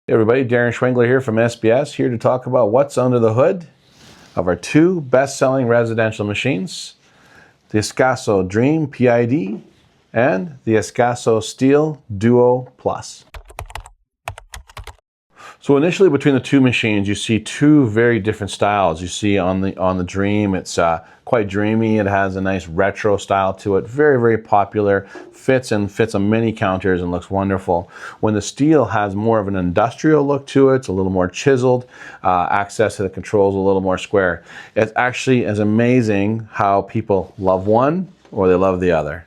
Hey everybody, Darren Schwengler here from SBS, here to talk about what's under the hood of our two best-selling residential machines, the Ascaso Dream PID and the Ascaso Steel DUO Plus. So initially between the two machines, you see two very different styles. You see on the Dream, it's quite dreamy. It has a nice retro style to it. Very, very popular. Fits on many counters and looks wonderful. When the Steel has more of an industrial look to it, it's a little more chiseled. Access to the controls a little more square. It actually is amazing how people love one or they love the other.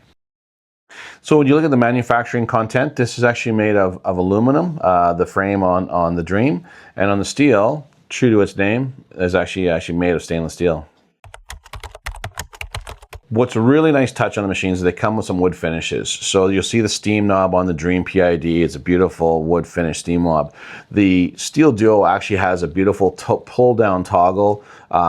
So when you look at the manufacturing content, this is actually made of aluminum, the frame on the Dream, and on the Steel, true to its name, is actually made of stainless steel. What's a really nice touch on the machines is they come with some wood finishes. So you'll see the steam knob on the Dream PID. It's a beautiful wood finish steam knob. The Steel Duo actually has a beautiful pull down toggle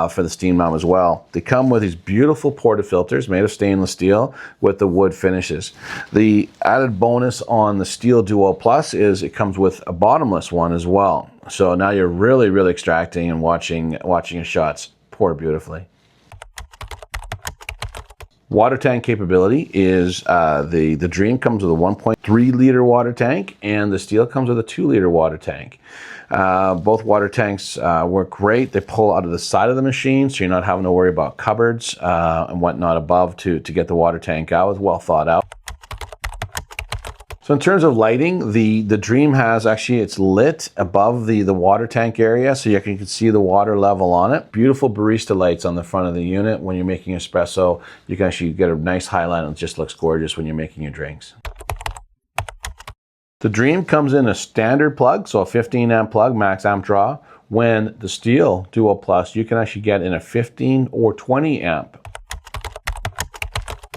for the steam knob as well. They come with these beautiful portafilters made of stainless steel with the wood finishes. The added bonus on the Steel Duo Plus is it comes with a bottomless one as well. So now you're really, really extracting and watching your shots pour beautifully. Water tank capability is the Dream comes with a 1.3 liter water tank and the Steel comes with a 2 liter water tank. Both water tanks work great. They pull out of the side of the machine, so you're not having to worry about cupboards and whatnot above to get the water tank out. It's well thought out. So in terms of lighting, the Dream has it's lit above the water tank area, so you can see the water level on it. Beautiful barista lights on the front of the unit. When you're making espresso, you can actually get a nice highlight and it just looks gorgeous when you're making your drinks. The Dream comes in a standard plug, so a 15 amp plug, max amp draw. When the Steel Duo Plus, you can actually get in a 15 or 20 amp.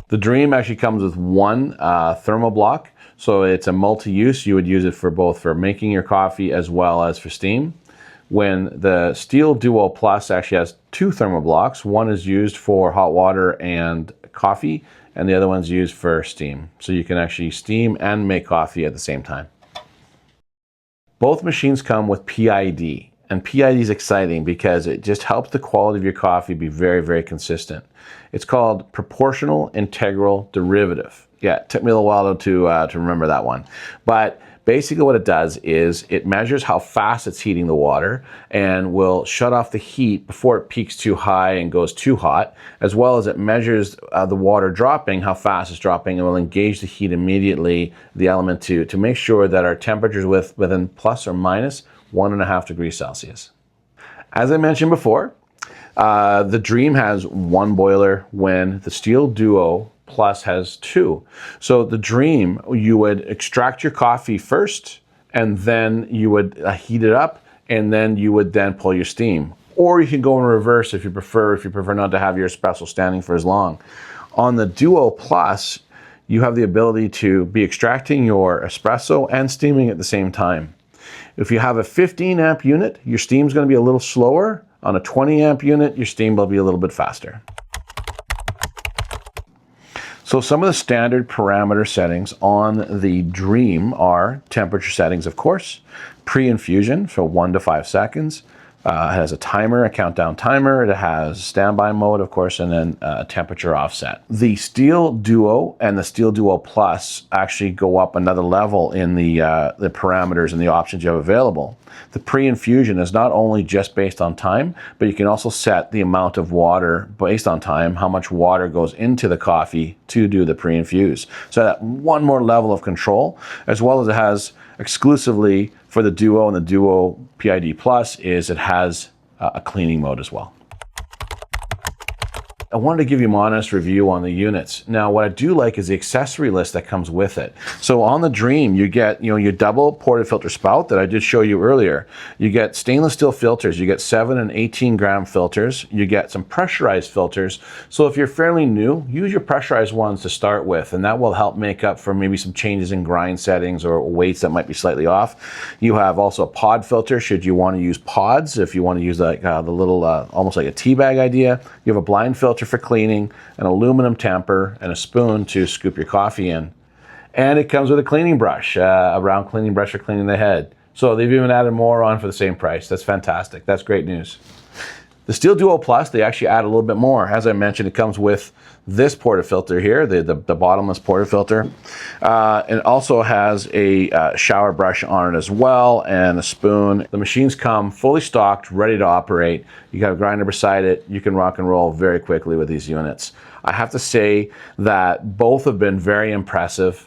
The Dream actually comes with one thermal block. So it's a multi-use. You would use it for both for making your coffee as well as for steam. When the Steel Duo Plus actually has two thermal blocks, one is used for hot water and coffee, and the other one's used for steam. So you can actually steam and make coffee at the same time. Both machines come with PID, and PID is exciting because it just helps the quality of your coffee be very, very consistent. It's called proportional integral derivative. Yeah, it took me a little while to remember that one. But basically what it does is it measures how fast it's heating the water and will shut off the heat before it peaks too high and goes too hot, as well as it measures the water dropping, how fast it's dropping, and will engage the heat immediately, the element to make sure that our temperatures within plus or minus 1.5 degrees Celsius. As I mentioned before, the Dream has one boiler when the Steel Duo Plus has two. So the Dream, you would extract your coffee first, and then you would heat it up, and then you would then pull your steam. Or you can go in reverse if you prefer not to have your espresso standing for as long. On the Duo Plus, you have the ability to be extracting your espresso and steaming at the same time. If you have a 15 amp unit, your steam's going to be a little slower. On a 20 amp unit, your steam will be a little bit faster. So some of the standard parameter settings on the Dream are temperature settings, of course, pre-infusion, so 1 to 5 seconds. It has a timer, a countdown timer. It has standby mode, of course, and then a temperature offset. The Steel Duo and the Steel Duo Plus actually go up another level in the parameters and the options you have available. The pre-infusion is not only just based on time, but you can also set the amount of water based on time, how much water goes into the coffee to do the pre-infuse. So that one more level of control, as well as it has exclusively for the Duo and the Duo PID Plus is it has a cleaning mode as well. I wanted to give you an honest review on the units. Now, what I do like is the accessory list that comes with it. So on the Dream, you get your double portafilter spout that I did show you earlier. You get stainless steel filters. You get 7 and 18 gram filters. You get some pressurized filters. So if you're fairly new, use your pressurized ones to start with, and that will help make up for maybe some changes in grind settings or weights that might be slightly off. You have also a pod filter should you want to use pods. If you want to use like the little almost like a tea bag idea. You have a blind filter for cleaning, an aluminum tamper, and a spoon to scoop your coffee in. And it comes with a cleaning brush, a round cleaning brush for cleaning the head. So they've even added more on for the same price. That's fantastic. That's great news. The Steel DUO Plus, they actually add a little bit more. As I mentioned, it comes with this portafilter here, the bottomless portafilter. It also has a shower brush on it as well, and a spoon. The machines come fully stocked, ready to operate. You got a grinder beside it. You can rock and roll very quickly with these units. I have to say that both have been very impressive.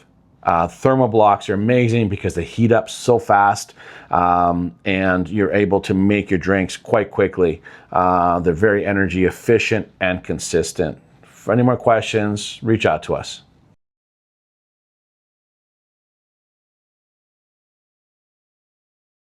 Thermal blocks are amazing because they heat up so fast, and you're able to make your drinks quite quickly. They're very energy efficient and consistent. For any more questions, reach out to us.